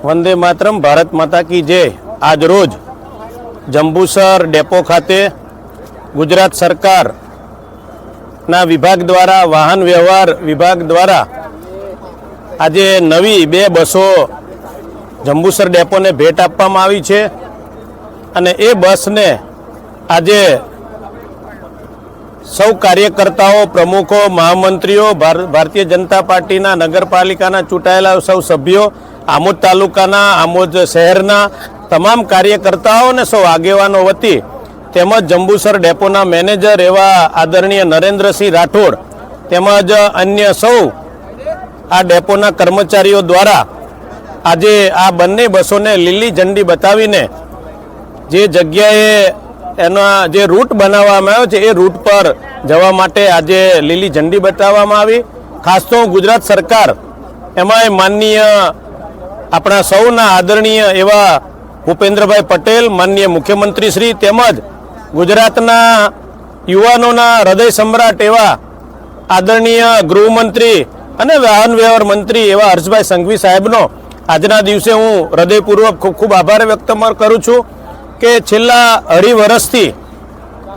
વંદે માતરમ, ભારત માતા કી જય। આજ રોજ જંબુસર ડેપો ખાતે ગુજરાત સરકારના વિભાગ દ્વારા, વાહન વ્યવહાર વિભાગ દ્વારા આજે નવી 2 બસો જંબુસર ડેપોને ભેટ આપવામાં આવી છે અને એ બસને આજે સૌ કાર્યકર્તાઓ, પ્રમુખો, મહામંત્રીઓ, ભારતીય જનતા પાર્ટીના નગરપાલિકાના ચૂંટાયેલા સૌ સભ્યો, આમોદ તાલુકાના, આમોદ શહેરના તમામ કાર્યકર્તાઓ અને સૌ આગેવાનો વતી તેમજ જંબુસર ડેપોના મેનેજર એવા આદરણીય નરેન્દ્રસિંહ રાઠોડ તેમજ અન્ય સૌ આ ડેપોના કર્મચારીઓ દ્વારા આજે આ બંને બસોને લીલી ઝંડી બતાવીને જે જગ્યાએ એના જે રૂટ બનાવવામાં આવ્યો છે એ રૂટ પર જવા માટે આજે લીલી ઝંડી બતાવવામાં આવી। ખાસ તો ગુજરાત સરકાર એમાંય માનનીય આપણા સૌના આદરણીય એવા ભૂપેન્દ્રભાઈ પટેલ, માનનીય મુખ્યમંત્રી શ્રી તેમજ ગુજરાતના યુવાનોના હૃદય સમ્રાટ એવા આદરણીય ગૃહમંત્રી અને વાહન વ્યવહાર મંત્રી એવા હર્ષભાઈ સંઘવી સાહેબનો આજના દિવસે હું હૃદયપૂર્વક ખૂબ ખૂબ આભાર વ્યક્ત કરું છું કે છેલ્લા 2.5 વર્ષથી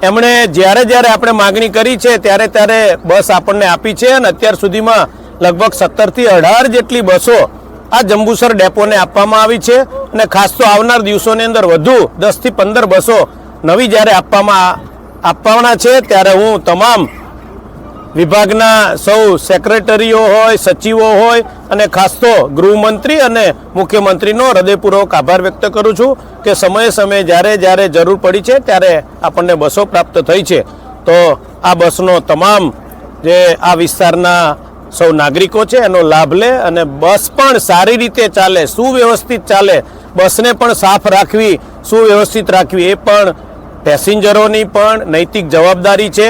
એમણે જ્યારે આપણે માગણી કરી છે ત્યારે બસ આપણને આપી છે અને અત્યાર સુધીમાં લગભગ 17 થી 18 જેટલી બસો આ જંબુસર ડેપોને આપવામાં આવી છે અને ખાસ તો આવનાર દિવસોની અંદર વધુ 10 થી 15 બસો નવી જ્યારે આપવાના છે ત્યારે હું તમામ વિભાગના સૌ સેક્રેટરીઓ હોય, સચિવો હોય અને ખાસ તો ગૃહમંત્રી અને મુખ્યમંત્રીનો હૃદયપૂર્વક આભાર વ્યક્ત કરું છું કે સમયે જ્યારે જરૂર પડી છે ત્યારે આપણને બસો પ્રાપ્ત થઈ છે। તો આ બસનો તમામ જે આ વિસ્તારના સૌ નાગરિકો છે એનો લાભ લે અને બસ પણ સારી રીતે ચાલે, સુવ્યવસ્થિત ચાલે, બસને પણ સાફ રાખવી, સુવ્યવસ્થિત રાખવી એ પણ પેસેન્જરોની પણ નૈતિક જવાબદારી છે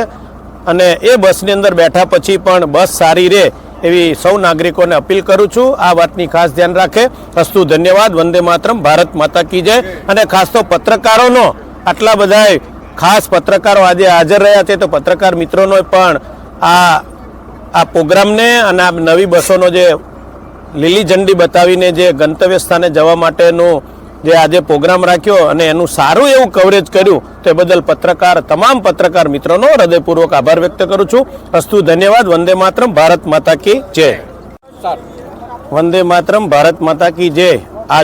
અને એ બસની અંદર બેઠા પછી પણ બસ સારી રહે એવી સૌ નાગરિકોને અપીલ કરું છું। આ વાતની ખાસ ધ્યાન રાખે। અસ્તુ, ધન્યવાદ। વંદે માતરમ, ભારત માતા કી જય। અને ખાસ તો પત્રકારોનો આટલા બધા ખાસ પત્રકારો આજે હાજર રહ્યા છે તો પત્રકાર મિત્રોનો પણ આ પ્રોગ્રામને અને આ નવી બસોનો જે લીલી ઝંડી બતાવીને જે ગંતવ્ય સ્થાને જવા માટેનું જે આજે પ્રોગ્રામ રાખ્યો અને એનું સારું એવું કવરેજ કર્યું તે બદલ તમામ પત્રકાર મિત્રોનો હૃદયપૂર્વક આભાર વ્યક્ત કરું છું। અસ્તુ, ધન્યવાદ। વંદે માતરમ, ભારત માતા કી જય। વંદે માતરમ, ભારત માતા કી જય।